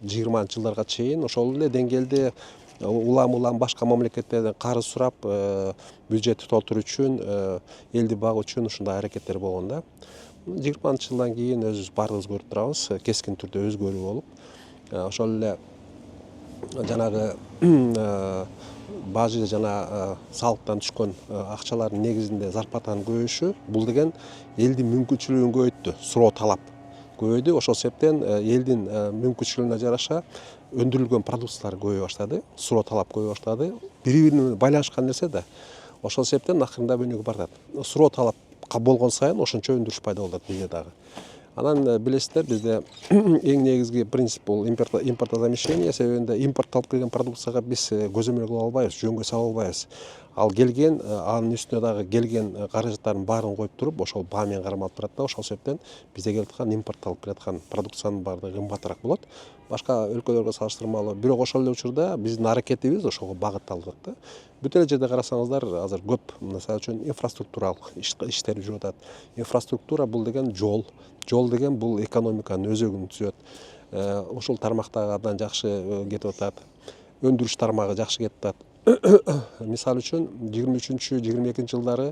20-жылдарга чейин ошол эле деңгээлде улам башка мамлекеттерден карыз сурап бюджетти толтуруу үчүн элди багуу үчүн ушундай аракеттер болгон да. 20-жылдан кийин өзүбүз баарыбыз көрүп турабыз, кескин түрдө өзгөрүү болуп ошол эле жанагы бажы жана салыктан түшкөн акчалардын негизинде зарплатанын көбөйүшү бул деген элдин мүмкүнчүлүгүн көбөйттү, суроо талап көбөйдү. Ошол себептен элдин мүмкүнчүлүгүнө жараша өндүрүлгөн продукциялар көбөйө баштады, суроо талап көбөйө баштады. Бири бири менен байланышкан нерсе да. Ошол себептен акырындап өнүгүп баратат. Суроо талап болгон сайын ошончо өндүрүш пайда болот бизде дагы. Анан билесиздер, бизде эң негизги принцип бул импортозамещение. Себебинде импорттолуп келген продукцияга биз көзөмөл кыла албайбыз, жөнгө сала албайбыз. Ал келген, анын үстүнө дагы келген каражаттардын баарын коюп туруп, ошол баа менен кармалып турат да. Ошол себептен бизде келип аткан импорттолуп келаткан продукциянын баардыгы кымбатыраак болот. Башка өлкөлөргө салыштырмалуу. Бирок ошол эле учурда биздин аракетибиз ошого багытталдык да. Бүт эле жерде карасаңыздар, азыр көп, мисалы үчүн инфраструктуралык иштер жүрүп атат. Инфраструктура бул деген жол деген бул экономиканын өзөгүн түзөт. Ушул тармактагы абдан жакшы кетип атат. Өндүрүш тармагы жакшы кетип атат. Мисалы үчүн 23-22 жылдары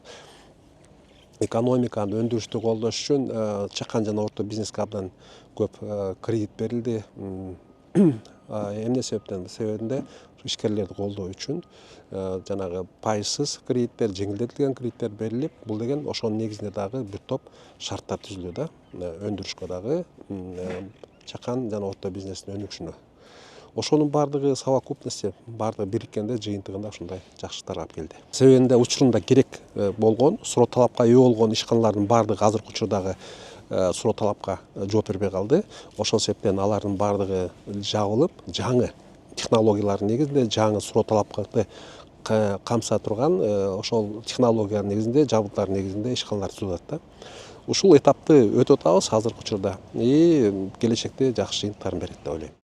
экономиканы, өндүрүштү колдош үчүн чакан жана орто бизнеске абдан көп кредит берилди. Эмне себептен? Себебинде ишкерлерди колдоо үчүн жанагы пайызсыз кредиттер, жеңилдетилген кредиттер берилип, бул деген ошонун негизинде дагы бир топ шарттар түзүлдү да. Өндүрүшкө дагы, чакан жана орто бизнестин өнүгүшүнө. Ошонун баардыгы совокупности, баардыгы бириккенде жыйынтыгында ушундай жакшылыктарга алып келди. Себебинде учурунда керек болгон, суроо талапка ээ болгон ишканалардын баардыгы азыркы учурдагы суроо талапка жооп бербей калды. Ошол себептен алардын баардыгы жабылып, жаңы технологиялардын негизинде, жаңы суроо талапты камсыта турган ошол технологиянын негизинде, жабдыктардын негизинде ишканалар түзүлүп атат да. Ушул этапты өтүп атабыз азыркы учурда. Келечекте жакшы жыйынтыктарын берет деп ойлойм.